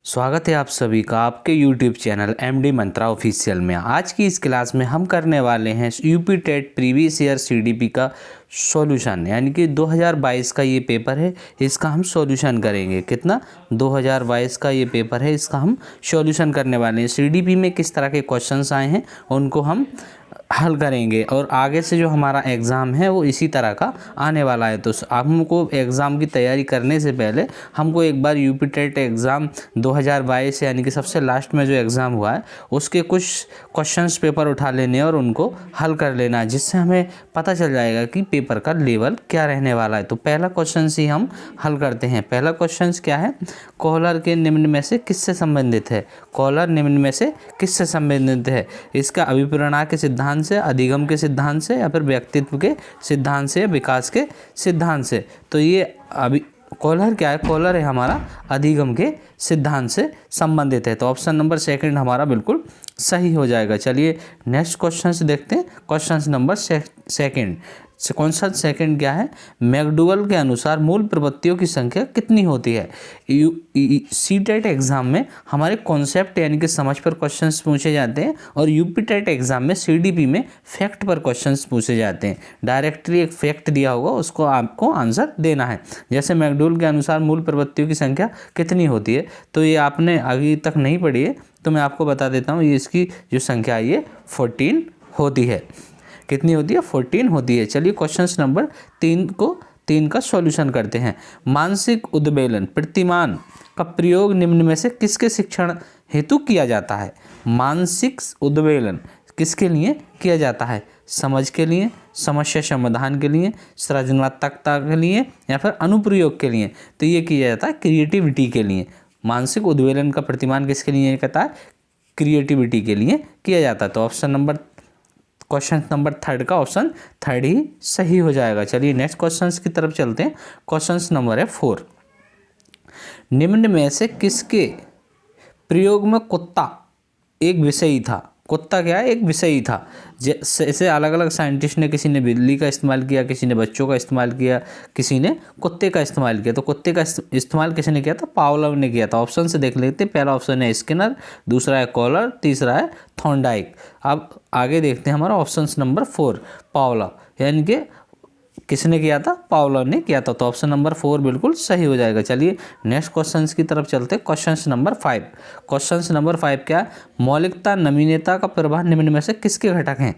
स्वागत है आप सभी का आपके YouTube चैनल MD मंत्रा ऑफिशियल में। आज की इस क्लास में हम करने वाले हैं UP TET previous year CDP का सॉल्यूशन, यानी कि 2022 का ये पेपर है, इसका हम सॉल्यूशन करेंगे। कितना? 2022 का ये पेपर है, इसका हम सॉल्यूशन करने वाले हैं। CDP में किस तरह के क्वेश्चंस आए हैं उनको हम हल करेंगे और आगे से जो हमारा एग्ज़ाम है वो इसी तरह का आने वाला है। तो हमको एग्ज़ाम की तैयारी करने से पहले हमको एक बार यूपी टेट एग्ज़ाम 2022 यानी कि सबसे लास्ट में जो एग्ज़ाम हुआ है उसके कुछ क्वेश्चंस पेपर उठा लेने और उनको हल कर लेना, जिससे हमें पता चल जाएगा कि पेपर का लेवल क्या रहने वाला है। तो पहला क्वेश्चन ही हम हल करते हैं। पहला क्वेश्चन क्या है? कॉलर के निम्न में से किससे संबंधित है? कॉलर निम्न में से किससे संबंधित है? इसका अभिप्रेरणा के सिद्धांत से, अधिगम के सिद्धांत से, या फिर व्यक्तित्व के सिद्धांत से, या विकास के सिद्धांत से। तो ये अभी कॉलर क्या है? कॉलर है हमारा अधिगम के सिद्धांत से संबंधित है। तो ऑप्शन नंबर सेकंड हमारा बिल्कुल सही हो जाएगा। चलिए नेक्स्ट क्वेश्चन से देखते हैं। Question number second. कौन सा सेकंड क्या है? मैकडूगल के अनुसार मूल प्रवृत्तियों की संख्या कितनी होती है? CTET एग्जाम में हमारे कॉन्सेप्ट यानी कि समझ पर क्वेश्चंस पूछे जाते हैं और यूपी टेट एग्जाम में CDP में फैक्ट पर क्वेश्चंस पूछे जाते हैं। डायरेक्टली एक फैक्ट दिया होगा, उसको आपको आंसर देना है। जैसे मैकडूगल के अनुसार मूल प्रवृत्तियों की संख्या कितनी होती है, तो ये आपने अभी तक नहीं पढ़ी है तो मैं आपको बता देता हूँ। ये इसकी जो संख्या है ये 14 होती है। कितनी होती है? 14 होती है। चलिए क्वेश्चन नंबर 3 का सॉल्यूशन करते हैं। मानसिक उद्वेलन प्रतिमान का प्रयोग निम्न में से किसके शिक्षण हेतु किया जाता है? मानसिक उद्वेलन किसके लिए किया जाता है? समझ के लिए, समस्या समाधान के लिए, सृजनात्मकता के लिए, या फिर अनुप्रयोग के लिए? तो ये किया जाता है क्रिएटिविटी के लिए। मानसिक उद्वेलन का प्रतिमान किसके लिए कहता है? क्रिएटिविटी के लिए किया जाता है। तो क्वेश्चन नंबर थर्ड का ऑप्शन थर्ड ही सही हो जाएगा। चलिए नेक्स्ट क्वेश्चन की तरफ चलते हैं। क्वेश्चन नंबर है 4। निम्न में से किसके प्रयोग में कुत्ता एक विषयी था? कुत्ता क्या है? एक विषयी था। जैसे अलग अलग साइंटिस्ट ने, किसी ने बिल्ली का इस्तेमाल किया, किसी ने बच्चों का इस्तेमाल किया, किसी ने कुत्ते का इस्तेमाल किया। तो कुत्ते का इस्तेमाल किसने किया था? पावलोव ने किया था। ऑप्शन से देख लेते हैं। पहला ऑप्शन है स्किनर, दूसरा है कॉलर, तीसरा है थॉर्नडाइक। अब आगे देखते हैं हमारा ऑप्शन नंबर 4 पावलोव, यानी कि किसने किया था? पावलोव ने किया था। तो ऑप्शन नंबर 4 बिल्कुल सही हो जाएगा। चलिए नेक्स्ट क्वेश्चन की तरफ चलते हैं। Question number 5। क्वेश्चन नंबर 5 क्या है? मौलिकता नवीनता का प्रभाव निम्न में से किसके घटक हैं?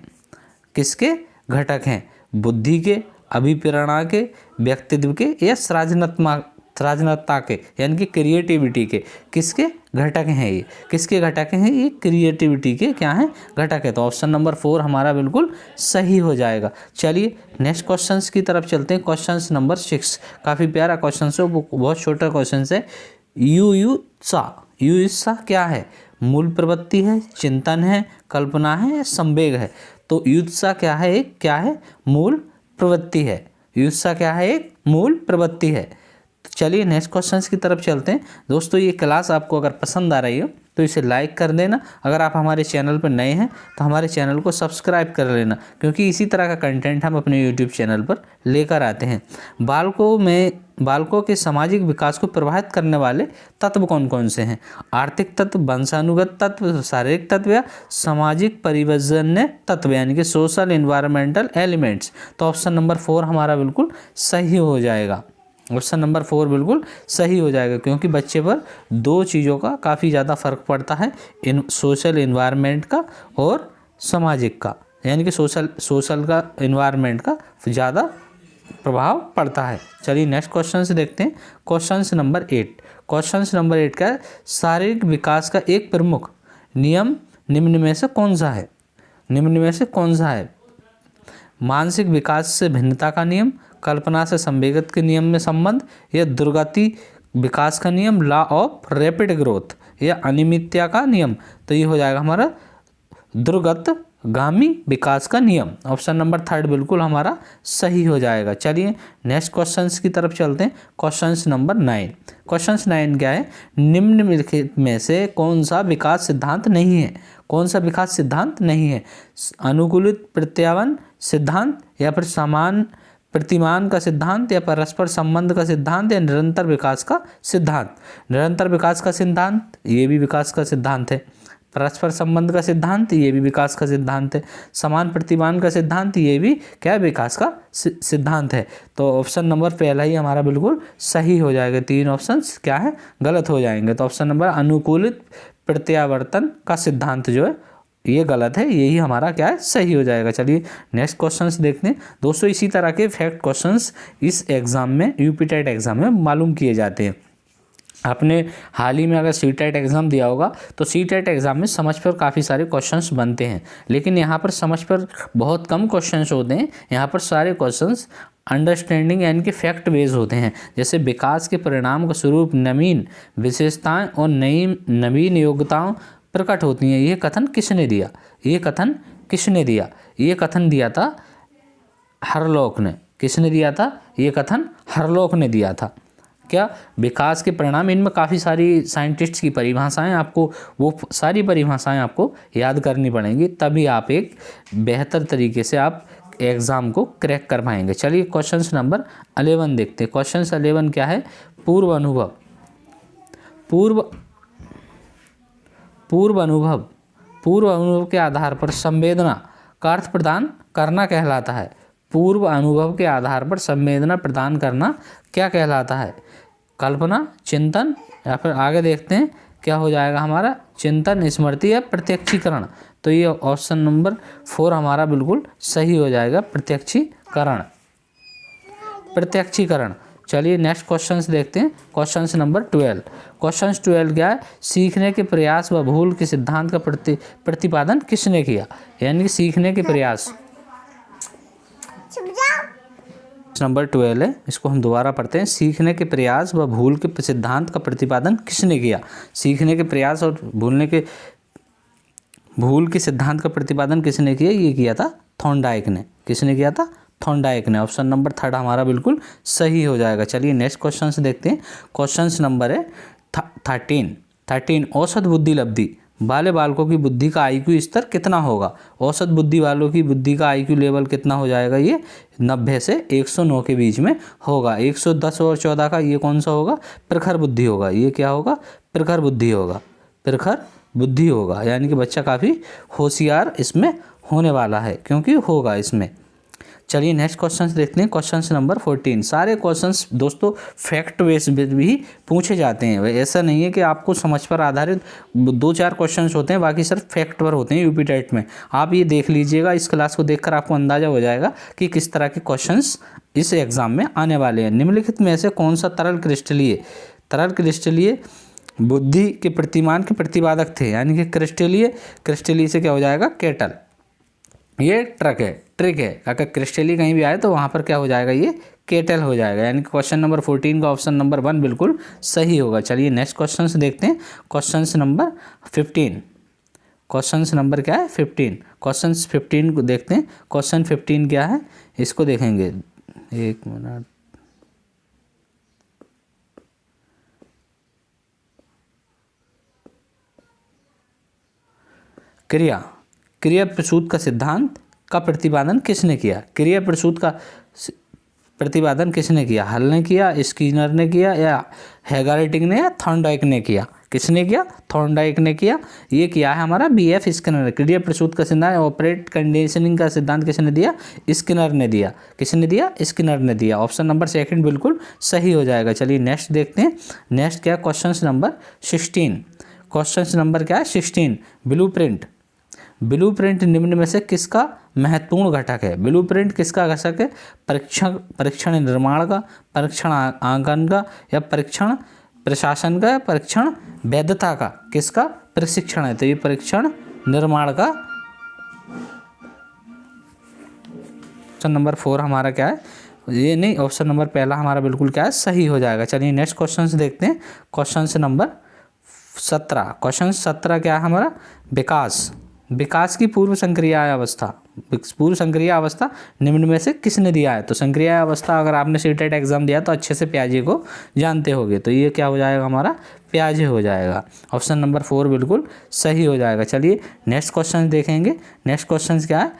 किसके घटक हैं? बुद्धि के, अभिप्रेरणा के, व्यक्तित्व के, या सृजनात्मकता के, यानी कि क्रिएटिविटी के? किसके घटक हैं ये? किसके घटक हैं ये? क्रिएटिविटी के क्या हैं? घटक है। तो ऑप्शन नंबर 4 हमारा बिल्कुल सही हो जाएगा। चलिए नेक्स्ट क्वेश्चन की तरफ चलते हैं। क्वेश्चन नंबर 6 काफ़ी प्यारा क्वेश्चन है, वो बहुत छोटा क्वेश्चन है। युयुत्सा क्या है? मूल प्रवृत्ति है, चिंतन है, कल्पना है, या संवेग है? तो युयुत्सा क्या है? क्या है? मूल प्रवृत्ति है। युयुत्सा क्या है? एक मूल प्रवृत्ति है। चलिए नेक्स्ट क्वेश्चन की तरफ चलते हैं। दोस्तों ये क्लास आपको अगर पसंद आ रही हो तो इसे लाइक कर देना। अगर आप हमारे चैनल पर नए हैं तो हमारे चैनल को सब्सक्राइब कर लेना, क्योंकि इसी तरह का कंटेंट हम अपने YouTube चैनल पर लेकर आते हैं। बालकों के सामाजिक विकास को प्रभावित करने वाले तत्व कौन कौन से हैं? आर्थिक तत्व, वंशानुगत तत्व, शारीरिक तत्व, या सामाजिक परिवर्तनीय तत्व, यानी कि सोशल एनवायरमेंटल एलिमेंट्स? तो ऑप्शन नंबर 4 हमारा बिल्कुल सही हो जाएगा। ऑप्शन नंबर 4 बिल्कुल सही हो जाएगा, क्योंकि बच्चे पर दो चीज़ों का काफ़ी ज़्यादा फर्क पड़ता है, सोशल एनवायरनमेंट का और सामाजिक का, यानी कि सोशल का एनवायरनमेंट का ज़्यादा प्रभाव पड़ता है। चलिए नेक्स्ट क्वेश्चन से देखते हैं। Question number 8। क्वेश्चन नंबर 8 का है? शारीरिक विकास का एक प्रमुख नियम निम्न में से कौन सा है? निम्न में से कौन सा है? मानसिक विकास से भिन्नता का नियम, कल्पना से संवेगत के नियम में संबंध, या दुर्गति विकास का नियम, लॉ ऑफ रैपिड ग्रोथ, या अनियमितता का नियम? तो ये हो जाएगा हमारा दुर्गतगामी विकास का नियम। ऑप्शन नंबर 3 बिल्कुल हमारा सही हो जाएगा। चलिए नेक्स्ट क्वेश्चन की तरफ चलते हैं। Question number 9। क्वेश्चन 9 क्या है? निम्नलिखित में से कौन सा विकास सिद्धांत नहीं है? कौन सा विकास सिद्धांत नहीं है? अनुकूलित प्रत्यावन सिद्धांत, या फिर समान प्रतिमान का सिद्धांत या परस्पर संबंध का सिद्धांत या निरंतर विकास का सिद्धांत। निरंतर विकास का सिद्धांत, ये भी विकास का सिद्धांत है। परस्पर संबंध का सिद्धांत, ये भी विकास का सिद्धांत है। समान प्रतिमान का सिद्धांत, ये भी क्या है, विकास का सिद्धांत है। तो ऑप्शन नंबर पहला ही हमारा बिल्कुल सही हो जाएगा। 3 ऑप्शंस क्या है, गलत हो जाएंगे। तो ऑप्शन नंबर अनुकूलित प्रत्यावर्तन का सिद्धांत जो है ये गलत है, यही हमारा क्या है, सही हो जाएगा। चलिए नेक्स्ट क्वेश्चंस देखते हैं। दोस्तों इसी तरह के फैक्ट क्वेश्चंस इस एग्जाम में, यूपी टेट एग्जाम में मालूम किए जाते हैं। आपने हाल ही में अगर सी टेट एग्ज़ाम दिया होगा तो सी टेट एग्ज़ाम में समझ पर काफ़ी सारे क्वेश्चंस बनते हैं, लेकिन यहाँ पर समझ पर बहुत कम क्वेश्चंस होते हैं। यहाँ पर सारे क्वेश्चंस अंडरस्टैंडिंग यानी कि फैक्ट बेस्ड होते हैं। जैसे विकास के परिणाम का स्वरूप नवीन विशेषताएं और नई नवीन योग्यताओं प्रकट होती हैं। ये कथन किसने दिया? ये कथन किसने दिया? ये कथन दिया था हरलॉक ने। किसने दिया था? ये कथन हरलॉक ने दिया था। क्या? विकास के परिणाम। इनमें काफ़ी सारी साइंटिस्ट्स की परिभाषाएं, आपको वो सारी परिभाषाएं आपको याद करनी पड़ेंगी, तभी आप एक बेहतर तरीके से आप एग्ज़ाम को क्रैक कर पाएंगे। चलिए क्वेश्चन नंबर 11 देखते हैं। क्वेश्चन 11 क्या है? पूर्व अनुभव। पूर्व अनुभव के आधार पर संवेदना का अर्थ प्रदान करना कहलाता है। पूर्व अनुभव के आधार पर संवेदना प्रदान करना क्या कहलाता है? कल्पना, चिंतन, या फिर आगे देखते हैं क्या हो जाएगा हमारा, चिंतन, स्मृति या प्रत्यक्षीकरण। तो ये ऑप्शन नंबर 4 हमारा बिल्कुल सही हो जाएगा, प्रत्यक्षीकरण। प्रत्यक्षीकरण। चलिए नेक्स्ट क्वेश्चंस देखते हैं। Questions number 12। क्वेश्चंस 12 क्या है? सीखने के प्रयास व भूल के सिद्धांत का प्रतिपादन किसने किया? यानी कि सीखने के प्रयास। नंबर 12 है, इसको हम दोबारा पढ़ते हैं। सीखने के प्रयास व भूल के सिद्धांत का प्रतिपादन किसने किया? सीखने के प्रयास और भूल के सिद्धांत का प्रतिपादन किसने किया? ये किया था थॉर्नडाइक ने। किसने किया था? थॉर्नडाइक ने। ऑप्शन नंबर 3 हमारा बिल्कुल सही हो जाएगा। चलिए नेक्स्ट क्वेश्चन से देखते हैं। क्वेश्चन नंबर है 13। औसत बुद्धि लब्धि वाले बालकों की बुद्धि का IQ स्तर कितना होगा? औसत बुद्धि वालों की बुद्धि का IQ लेवल कितना हो जाएगा? ये 90 से 109 के बीच में होगा। 110 और 14 का ये कौन सा होगा? प्रखर बुद्धि होगा। ये क्या होगा? प्रखर बुद्धि होगा। प्रखर बुद्धि होगा, यानी कि बच्चा काफ़ी होशियार इसमें होने वाला है, क्योंकि होगा इसमें। चलिए नेक्स्ट क्वेश्चन देखते हैं। Question number 14। सारे क्वेश्चंस दोस्तों फैक्ट बेस्ड भी पूछे जाते हैं। ऐसा नहीं है कि आपको समझ पर आधारित 2-4 क्वेश्चंस होते हैं, बाकी सिर्फ फैक्ट पर होते हैं यूपी टेट में। आप ये देख लीजिएगा, इस क्लास को देखकर आपको अंदाजा हो जाएगा कि किस तरह के क्वेश्चंस इस एग्जाम में आने वाले हैं। निम्नलिखित में से कौन सा तरल क्रिस्टलीय बुद्धि के प्रतिमान के प्रतिपादक थे? यानी कि क्रिस्टलीय से क्या हो जाएगा? केटल। ये ट्रिक है। अगर क्रिस्टली कहीं भी आए तो वहाँ पर क्या हो जाएगा? ये केटल हो जाएगा। यानी कि क्वेश्चन नंबर 14 का ऑप्शन नंबर 1 बिल्कुल सही होगा। चलिए नेक्स्ट क्वेश्चन से देखते हैं। Question number 15। क्वेश्चन नंबर क्या है? 15। क्वेश्चन 15 को देखते हैं। क्वेश्चन 15 क्या है, इसको देखेंगे। 1 मिनट। क्रिया प्रसूत का सिद्धांत का प्रतिपादन किसने किया? क्रिया प्रसूत का प्रतिपादन किसने किया? हल ने किया, स्किनर ने किया, या हेगार्टिंग ने, या थॉर्नडाइक ने किया? किसने किया? थॉर्नडाइक ने किया। ये किया है हमारा BF स्किनर। क्रिया प्रसूत का सिद्धांत, ऑपरेट कंडीशनिंग का सिद्धांत किसने दिया? स्किनर ने दिया। किसने दिया? स्किनर ने दिया। ऑप्शन नंबर 2 बिल्कुल सही हो जाएगा। चलिए नेक्स्ट देखते हैं। नेक्स्ट क्या? Question number 16। क्वेश्चन नंबर क्या है? 16। ब्लूप्रिंट निम्न में से किसका महत्वपूर्ण घटक है? ब्लूप्रिंट किसका घटक है? परीक्षण निर्माण का, परीक्षण आंकन का, या परीक्षण प्रशासन का, या परीक्षण वैधता का? किसका प्रशिक्षण है? तो ये परीक्षण निर्माण का। ऑप्शन नंबर 4 हमारा क्या है? ये नहीं, ऑप्शन नंबर पहला हमारा बिल्कुल क्या है? सही हो जाएगा। चलिए नेक्स्ट क्वेश्चन देखते हैं। Question number 17। क्वेश्चन 17 क्या है हमारा? विकास की पूर्व संक्रिया अवस्था निम्न में से किसने दिया है? तो संक्रिया अवस्था अगर आपने सीटेट एग्जाम दिया तो अच्छे से प्याजे को जानते होंगे, तो ये क्या हो जाएगा हमारा? प्याजे हो जाएगा। ऑप्शन नंबर 4 बिल्कुल सही हो जाएगा। चलिए नेक्स्ट क्वेश्चन देखेंगे। नेक्स्ट क्वेश्चन क्या है?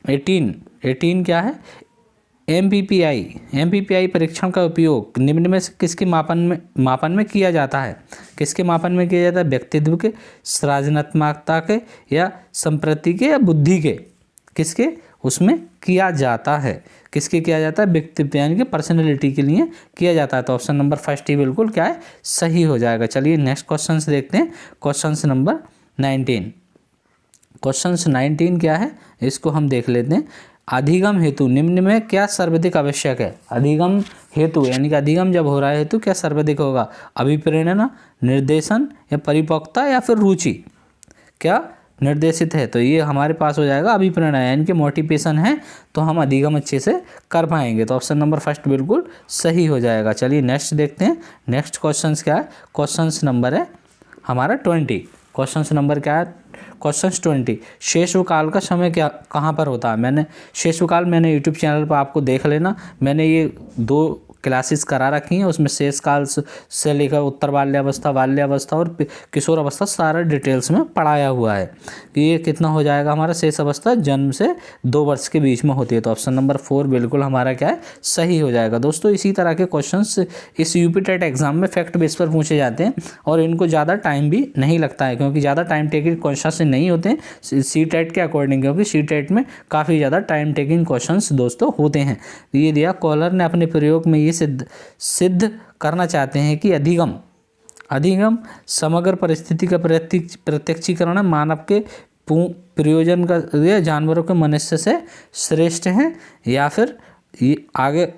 18 क्या है? एमपीपीआई परीक्षण का उपयोग निम्न में से किसके मापन में किया जाता है? किसके मापन में किया जाता है? व्यक्तित्व के, सृजनात्मकता के, या संप्रति के, या बुद्धि के? किसके उसमें किया जाता है? किसके किया जाता है? व्यक्तित्व यानी कि पर्सनैलिटी के लिए किया जाता है। तो ऑप्शन नंबर फर्स्ट ही बिल्कुल क्या है? सही हो जाएगा। चलिए नेक्स्ट क्वेश्चन देखते हैं। Question number 19। क्वेश्चन 19 क्या है इसको हम देख लेते हैं। अधिगम हेतु निम्न में क्या सर्वाधिक आवश्यक है? अधिगम हेतु यानी कि अधिगम जब हो रहा है हेतु क्या सर्वाधिक होगा? अभिप्रेरणा, निर्देशन, या परिपक्वता, या फिर रुचि? क्या निर्देशित है? तो ये हमारे पास हो जाएगा अभिप्रेरणा, यानी कि मोटिवेशन है तो हम अधिगम अच्छे से कर पाएंगे। तो ऑप्शन नंबर फर्स्ट बिल्कुल सही हो जाएगा। चलिए नेक्स्ट देखते हैं। नेक्स्ट क्वेश्चन क्या है? क्वेश्चन नंबर है हमारा 20। क्वेश्चन नंबर क्या है? क्वेश्चन 20। शेषकाल का समय क्या कहाँ पर होता है? शेषकाल मैंने यूट्यूब चैनल पर आपको देख लेना, मैंने ये 2 क्लासेस करा रखी हैं, उसमें शेषकाल से लेकर उत्तर बाल्यावस्था और किशोर अवस्था सारा डिटेल्स में पढ़ाया हुआ है कि ये कितना हो जाएगा हमारा। शेष अवस्था जन्म से 2 वर्ष के बीच में होती है। तो ऑप्शन नंबर 4 बिल्कुल हमारा क्या है? सही हो जाएगा। दोस्तों इसी तरह के क्वेश्चंस इस यूपी टेट एग्जाम में फैक्ट बेस पर पूछे जाते हैं और इनको ज़्यादा टाइम भी नहीं लगता है, क्योंकि ज़्यादा टाइम टेकिंग क्वेश्चन नहीं होते हैं सी टेट के अकॉर्डिंग, क्योंकि सी टेट में काफ़ी ज़्यादा टाइम टेकिंग क्वेश्चन दोस्तों होते हैं। ये दिया कॉलर ने अपने प्रयोग में ये सिद्ध करना चाहते हैं कि अधिगम समग्र परिस्थिति का प्रत्यक्षीकरण मानव के प्रयोजन का या जानवरों के मनुष्य से श्रेष्ठ है, या फिर ये आगे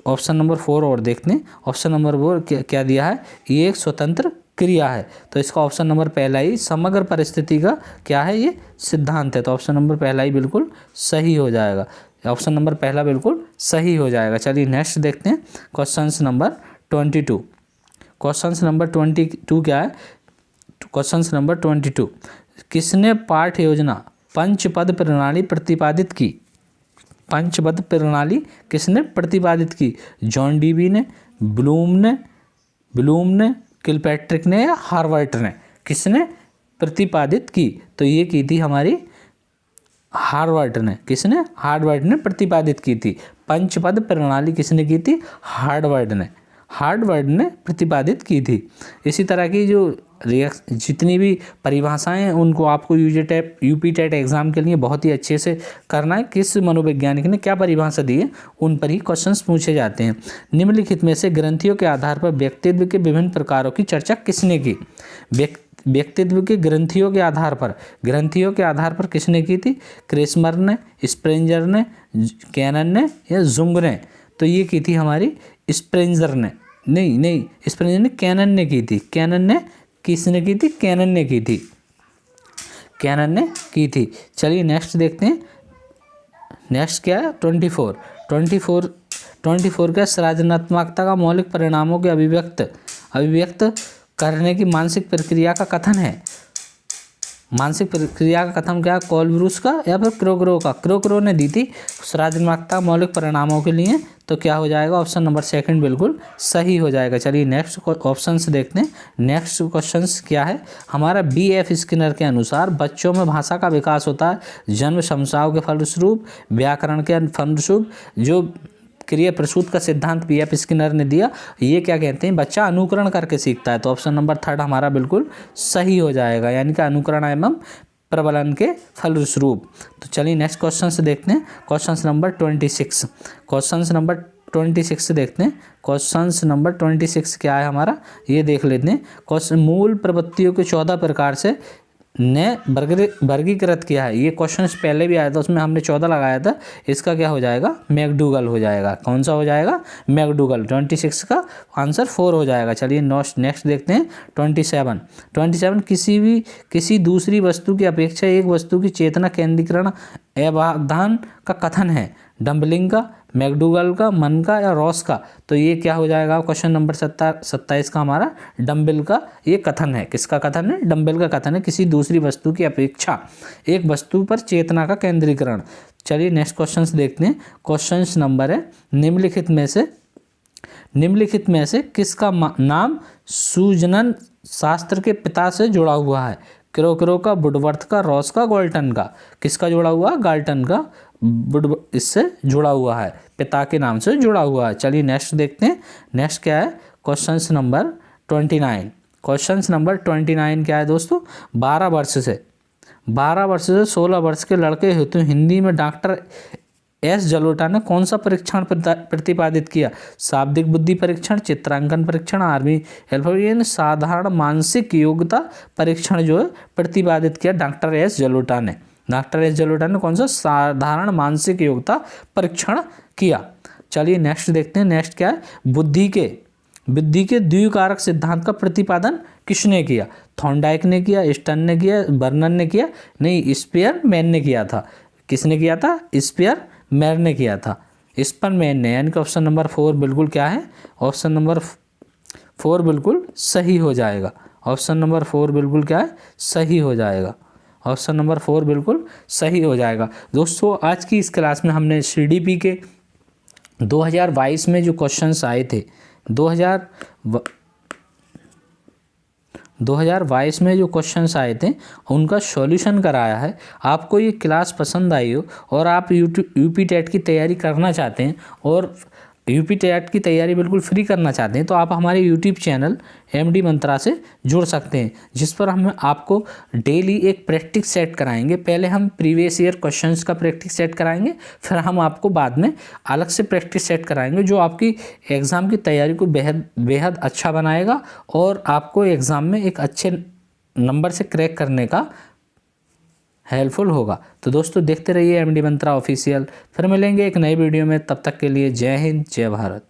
ऑप्शन नंबर 4 और देखते हैं। ऑप्शन नंबर 4 क्या दिया है? ये एक स्वतंत्र क्रिया है। तो इसका ऑप्शन नंबर पहला ही समग्र परिस्थिति का क्या है? ये सिद्धांत है। तो ऑप्शन नंबर पहला ही बिल्कुल सही हो जाएगा। ऑप्शन नंबर पहला बिल्कुल सही हो जाएगा। चलिए नेक्स्ट देखते हैं। Question number 22। क्वेश्चन नंबर 22 क्या है? Question number 22। किसने पाठ्य योजना पंचपद प्रणाली प्रतिपादित की? पंचपद प्रणाली किसने प्रतिपादित की? जॉन डीवी ने, ब्लूम ने, किलपैट्रिक ने, या हार्वर्ट ने? किसने प्रतिपादित की? तो ये की थी हमारी हार्वर्ट ने। किसने? हार्वर्ट ने प्रतिपादित की थी। पंचपद प्रणाली किसने की थी? हार्वर्ट ने प्रतिपादित की थी। इसी तरह की जो जितनी भी परिभाषाएं हैं उनको आपको यूपी टेट एग्जाम के लिए बहुत ही अच्छे से करना है। किस मनोवैज्ञानिक ने क्या परिभाषा दी है उन पर ही क्वेश्चंस पूछे जाते हैं। निम्नलिखित में से ग्रंथियों के आधार पर व्यक्तित्व के विभिन्न प्रकारों की चर्चा किसने की? व्यक्तित्व के ग्रंथियों के आधार पर किसने की थी? क्रेस्मर ने, स्प्रेंजर ने, कैनन ने, या जुंग ने? तो ये की थी हमारी स्प्रेंजर ने, नहीं स्प्रेंजर ने, कैनन ने की थी। कैनन ने किसने की थी? कैनन ने की थी। चलिए नेक्स्ट देखते हैं। नेक्स्ट क्या है? 24 का सृजनात्मकता का मौलिक परिणामों के अभिव्यक्त करने की मानसिक प्रक्रिया का कथन है। मानसिक प्रक्रिया का कथन क्या है? कोलब्रुस का या फिर क्रोकरो का? क्रोकरो ने दी थी सृजनात्मकता मौलिक परिणामों के लिए। तो क्या हो जाएगा? ऑप्शन नंबर 2 बिल्कुल सही हो जाएगा। चलिए नेक्स्ट ऑप्शंस देखते हैं। नेक्स्ट क्वेश्चंस क्या है हमारा? BF स्किनर के अनुसार बच्चों में भाषा का विकास होता है जन्म समस्याओं के फलस्वरूप, व्याकरण के फलस्वरूप। जो क्रिया प्रसूत का सिद्धांत BF स्किनर ने दिया, ये क्या कहते हैं? बच्चा अनुकरण करके सीखता है। तो ऑप्शन नंबर 3 हमारा बिल्कुल सही हो जाएगा, यानी कि अनुकरण एवं प्रबलन के फलस्वरूप। तो चलिए नेक्स्ट क्वेश्चन से देखते हैं। Question number 26। क्वेश्चन नंबर 26 देखते हैं। क्वेश्चन नंबर 26 क्या है हमारा? ये देख लेते हैं। क्वेश्चन मूल प्रवृत्तियों के 14 प्रकार से ने वर्गीकृत किया है। ये क्वेश्चन पहले भी आया था, उसमें हमने 14 लगाया था। इसका क्या हो जाएगा? मैकडूगल हो जाएगा। कौन सा हो जाएगा? मैकडूगल। 26 का आंसर 4 हो जाएगा। चलिए नेक्स्ट देखते हैं। 27 किसी दूसरी वस्तु की अपेक्षा एक वस्तु की चेतना केंद्रीकरण अवधान का कथन है। डम्बलिंग का, मैकडूगल का, मन का, या रॉस का? तो ये क्या हो जाएगा? क्वेश्चन नंबर 27 का हमारा डम्बल का ये कथन है। किसका कथन है? डम्बल का कथन है। किसी दूसरी वस्तु की अपेक्षा एक वस्तु पर चेतना का केंद्रीकरण। चलिए नेक्स्ट क्वेश्चन देखते हैं। क्वेश्चन नंबर है निम्नलिखित में से किसका नाम सूजनन शास्त्र के पिता से जुड़ा हुआ है? क्रोकरो का, वुडवर्थ का, रॉस का, गाल्टन का? किसका जुड़ा हुआ? गाल्टन का। इससे जुड़ा हुआ है, पिता के नाम से जुड़ा हुआ है। चलिए नेक्स्ट देखते हैं। नेक्स्ट क्या है, क्वेश्चन नंबर 29। क्वेश्चन नंबर 29 क्या है दोस्तों, 12 वर्ष से 16 वर्ष के लड़के हेतु हिंदी में डॉक्टर एस जलोटा ने कौन सा परीक्षण प्रतिपादित किया? शाब्दिक बुद्धि परीक्षण, चित्रांकन परीक्षण, आर्मी हेल्पर, साधारण मानसिक योग्यता परीक्षण जो है प्रतिपादित किया डॉक्टर एस जलोटा ने। डॉक्टर एस जलोटा ने कौन सा साधारण मानसिक योग्यता परीक्षण किया। चलिए नेक्स्ट देखते हैं। नेक्स्ट क्या है, बुद्धि के द्विकारक सिद्धांत का प्रतिपादन किसने किया? थॉर्नडाइक ने किया, स्टर्न ने किया, बर्नर ने किया? नहीं, स्पीयरमैन ने किया था। किसने किया था? स्पीयरमैन ने किया था, स्पीयरमैन ने। यानी कि ऑप्शन नंबर 4 बिल्कुल क्या है, ऑप्शन नंबर 4 बिल्कुल सही हो जाएगा। ऑप्शन नंबर 4 बिल्कुल क्या है, सही हो जाएगा। ऑप्शन नंबर 4 बिल्कुल सही हो जाएगा। दोस्तों आज की इस क्लास में हमने सीडीपी के 2022 में जो क्वेश्चंस आए थे, 2022 में जो क्वेश्चंस आए थे उनका सॉल्यूशन कराया है। आपको ये क्लास पसंद आई हो और आप यूपी टेट की तैयारी करना चाहते हैं और यूपी टेट की तैयारी बिल्कुल फ्री करना चाहते हैं, तो आप हमारे यूट्यूब चैनल एमडी मंत्रा से जुड़ सकते हैं, जिस पर हम आपको डेली एक प्रैक्टिस सेट कराएंगे। पहले हम प्रीवियस ईयर क्वेश्चंस का प्रैक्टिस सेट कराएंगे, फिर हम आपको बाद में अलग से प्रैक्टिस सेट कराएंगे जो आपकी एग्ज़ाम की तैयारी को बेहद अच्छा बनाएगा और आपको एग्ज़ाम में एक अच्छे नंबर से क्रैक करने का हेल्पफुल होगा। तो दोस्तों देखते रहिए एमडी मंत्रा ऑफिशियल। फिर मिलेंगे एक नई वीडियो में, तब तक के लिए जय हिंद, जय भारत।